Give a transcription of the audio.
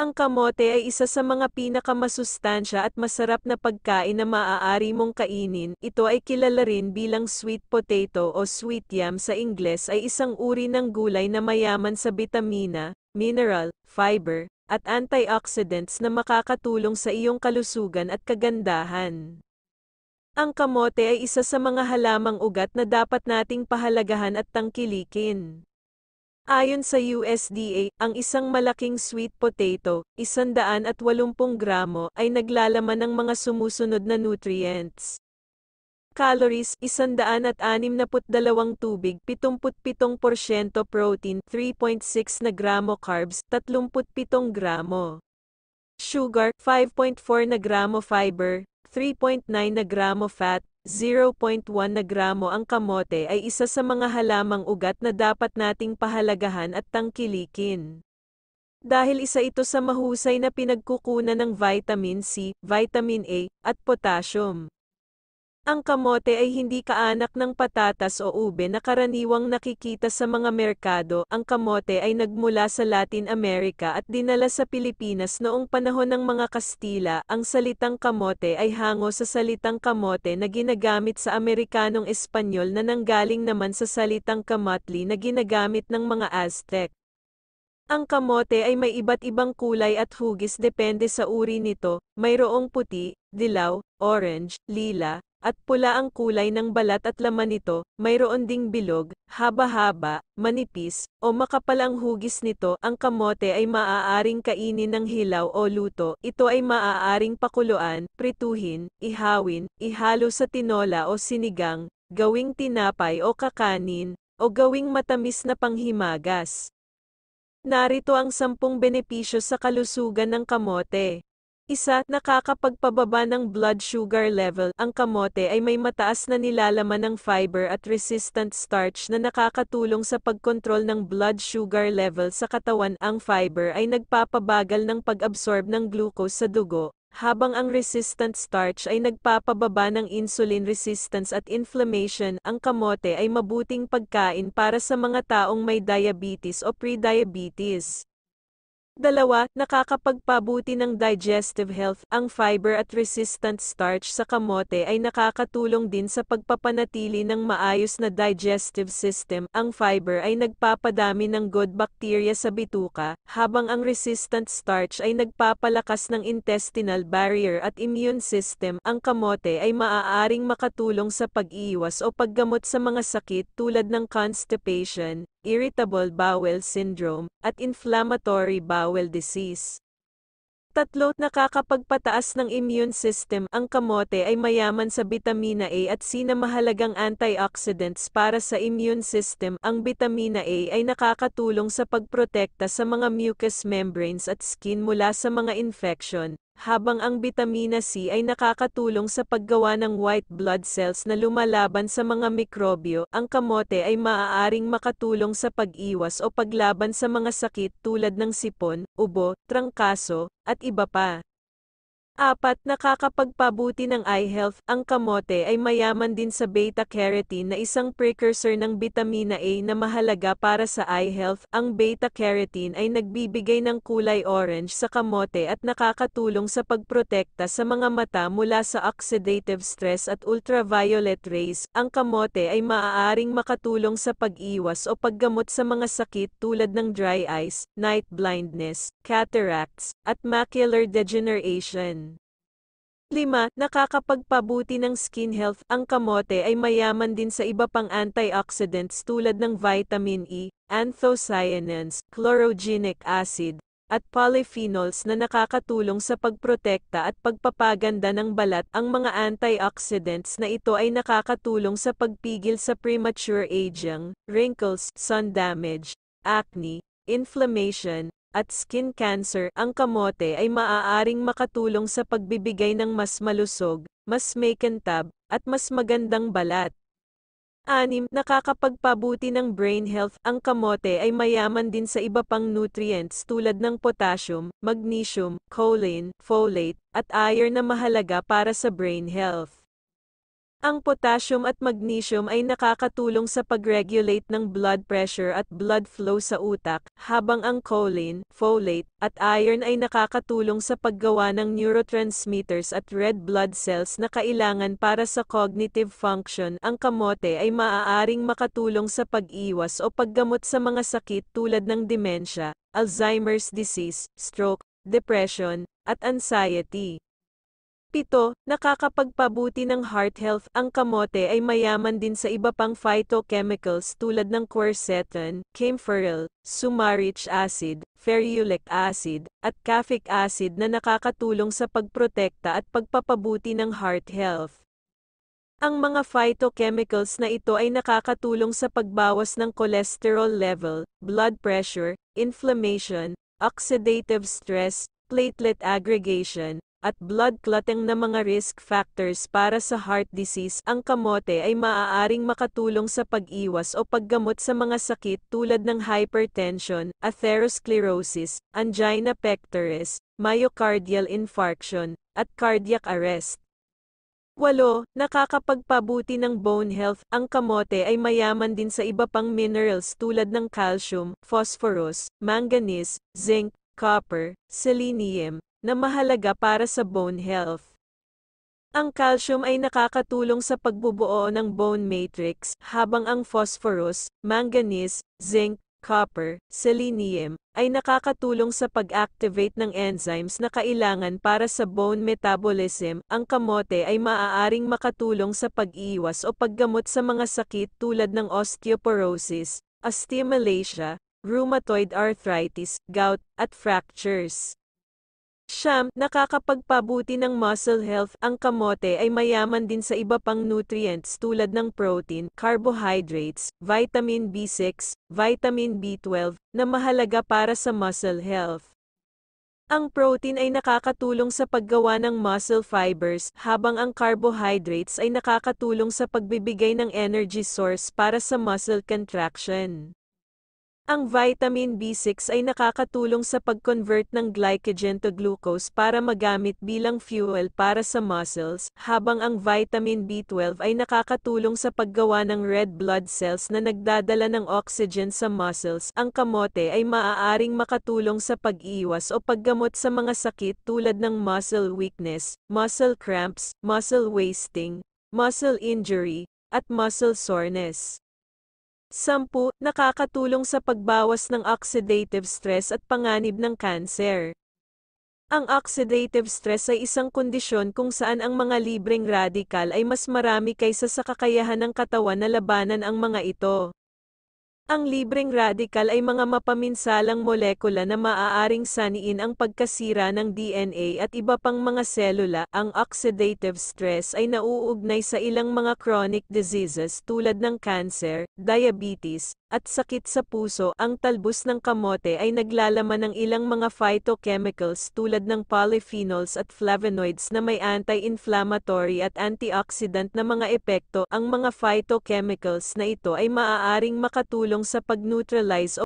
Ang kamote ay isa sa mga pinakamasustansya at masarap na pagkain na maaari mong kainin. Ito ay kilala rin bilang sweet potato o sweet yam sa Ingles, ay isang uri ng gulay na mayaman sa bitamina, mineral, fiber, at antioxidants na makakatulong sa iyong kalusugan at kagandahan. Ang kamote ay isa sa mga halamang ugat na dapat nating pahalagahan at tangkilikin. Ayon sa USDA, ang isang malaking sweet potato, 180 gramo, ay naglalaman ng mga sumusunod na nutrients. Calories, 162 tubig, 77% protein, 3.6 na gramo carbs, 37 gramo. Sugar, 5.4 na gramo fiber, 3.9 na gramo fat, 0.1 na gramo. Ang kamote ay isa sa mga halamang ugat na dapat nating pahalagahan at tangkilikin. Dahil isa ito sa mahusay na pinagkukunan ng vitamin C, vitamin A, at potassium. Ang kamote ay hindi kaanak ng patatas o ube na karaniwang nakikita sa mga merkado. Ang kamote ay nagmula sa Latin America at dinala sa Pilipinas noong panahon ng mga Kastila. Ang salitang kamote ay hango sa salitang kamote na ginagamit sa Amerikanong Espanyol na nanggaling naman sa salitang kamatli na ginagamit ng mga Aztec. Ang kamote ay may iba't ibang kulay at hugis depende sa uri nito. Mayroong puti, dilaw, orange, lila, at pula ang kulay ng balat at laman nito. Mayroon ding bilog, haba-haba, manipis, o makapal ang hugis nito. Ang kamote ay maaaring kainin ng hilaw o luto. Ito ay maaaring pakuluan, prituhin, ihawin, ihalo sa tinola o sinigang, gawing tinapay o kakanin, o gawing matamis na panghimagas. Narito ang 10 benepisyo sa kalusugan ng kamote. 1. Nakakapagpababa ng blood sugar level. Ang kamote ay may mataas na nilalaman ng fiber at resistant starch na nakakatulong sa pagkontrol ng blood sugar level sa katawan. Ang fiber ay nagpapabagal ng pag-absorb ng glucose sa dugo, habang ang resistant starch ay nagpapababa ng insulin resistance at inflammation. Ang kamote ay mabuting pagkain para sa mga taong may diabetes o pre-diabetes. 2. Nakakapagpabuti ng digestive health. Ang fiber at resistant starch sa kamote ay nakakatulong din sa pagpapanatili ng maayos na digestive system. Ang fiber ay nagpapadami ng good bacteria sa bituka, habang ang resistant starch ay nagpapalakas ng intestinal barrier at immune system. Ang kamote ay maaaring makatulong sa pag-iwas o paggamot sa mga sakit tulad ng constipation, irritable bowel syndrome, at inflammatory bowel disease. 3. Nakakapagpataas ng immune system. Ang kamote ay mayaman sa bitamina A at C na mahalagang antioxidants para sa immune system. Ang bitamina A ay nakakatulong sa pagprotekta sa mga mucous membranes at skin mula sa mga infection, habang ang bitamina C ay nakakatulong sa paggawa ng white blood cells na lumalaban sa mga mikrobyo. Ang kamote ay maaaring makatulong sa pag-iwas o paglaban sa mga sakit tulad ng sipon, ubo, trangkaso, at iba pa. 4. Nakakapagpabuti ng eye health. Ang kamote ay mayaman din sa beta-carotene na isang precursor ng bitamina A na mahalaga para sa eye health. Ang beta-carotene ay nagbibigay ng kulay orange sa kamote at nakakatulong sa pagprotekta sa mga mata mula sa oxidative stress at ultraviolet rays. Ang kamote ay maaaring makatulong sa pag-iwas o paggamot sa mga sakit tulad ng dry eyes, night blindness, cataracts, at macular degeneration. 5. Nakakapagpabuti ng skin health. Ang kamote ay mayaman din sa iba pang antioxidants tulad ng vitamin E, anthocyanins, chlorogenic acid, at polyphenols na nakakatulong sa pagprotekta at pagpapaganda ng balat. Ang mga antioxidants na ito ay nakakatulong sa pagpigil sa premature aging, wrinkles, sun damage, acne, inflammation, at skin cancer. Ang kamote ay maaaring makatulong sa pagbibigay ng mas malusog, mas makintab, at mas magandang balat. 6. Nakakapagpabuti ng brain health. Ang kamote ay mayaman din sa iba pang nutrients tulad ng potassium, magnesium, choline, folate, at iron na mahalaga para sa brain health. Ang potassium at magnesium ay nakakatulong sa pag-regulate ng blood pressure at blood flow sa utak, habang ang choline, folate, at iron ay nakakatulong sa paggawa ng neurotransmitters at red blood cells na kailangan para sa cognitive function. Ang kamote ay maaaring makatulong sa pag-iwas o paggamot sa mga sakit tulad ng demensya, Alzheimer's disease, stroke, depression, at anxiety. 7. Nakakapagpabuti ng heart health. Ang kamote ay mayaman din sa iba pang phytochemicals tulad ng quercetin, camphorol, sumarutic acid, ferulic acid, at caffeic acid na nakakatulong sa pagprotekta at pagpapabuti ng heart health. Ang mga phytochemicals na ito ay nakakatulong sa pagbawas ng cholesterol level, blood pressure, inflammation, oxidative stress, platelet aggregation, at blood clotting na mga risk factors para sa heart disease. Ang kamote ay maaaring makatulong sa pag-iwas o paggamot sa mga sakit tulad ng hypertension, atherosclerosis, angina pectoris, myocardial infarction, at cardiac arrest. 8. Nakakapagpabuti ng bone health. Ang kamote ay mayaman din sa iba pang minerals tulad ng calcium, phosphorus, manganese, zinc, copper, selenium, na mahalaga para sa bone health. Ang calcium ay nakakatulong sa pagbubuo ng bone matrix, habang ang phosphorus, manganese, zinc, copper, selenium, ay nakakatulong sa pag-activate ng enzymes na kailangan para sa bone metabolism. Ang kamote ay maaaring makatulong sa pag-iwas o paggamot sa mga sakit tulad ng osteoporosis, osteomalacia, rheumatoid arthritis, gout, at fractures. 9. Nakakapagpabuti ng muscle health. Ang kamote ay mayaman din sa iba pang nutrients tulad ng protein, carbohydrates, vitamin B6, vitamin B12, na mahalaga para sa muscle health. Ang protein ay nakakatulong sa paggawa ng muscle fibers, habang ang carbohydrates ay nakakatulong sa pagbibigay ng energy source para sa muscle contraction. Ang vitamin B6 ay nakakatulong sa pag-convert ng glycogen to glucose para magamit bilang fuel para sa muscles, habang ang vitamin B12 ay nakakatulong sa paggawa ng red blood cells na nagdadala ng oxygen sa muscles. Ang kamote ay maaaring makatulong sa pag-iwas o paggamot sa mga sakit tulad ng muscle weakness, muscle cramps, muscle wasting, muscle injury, at muscle soreness. 10. Nakakatulong sa pagbawas ng oxidative stress at panganib ng kanser. Ang oxidative stress ay isang kondisyon kung saan ang mga libreng radikal ay mas marami kaysa sa kakayahan ng katawan na labanan ang mga ito. Ang libreng radikal ay mga mapaminsalang molekula na maaaring saniin ang pagkasira ng DNA at iba pang mga selula. Ang oxidative stress ay nauugnay sa ilang mga chronic diseases tulad ng cancer, diabetes, at sakit sa puso. Ang talbos ng kamote ay naglalaman ng ilang mga phytochemicals tulad ng polyphenols at flavonoids na may anti-inflammatory at antioxidant na mga epekto. Ang mga phytochemicals na ito ay maaaring makatulong sa pag-neutralize o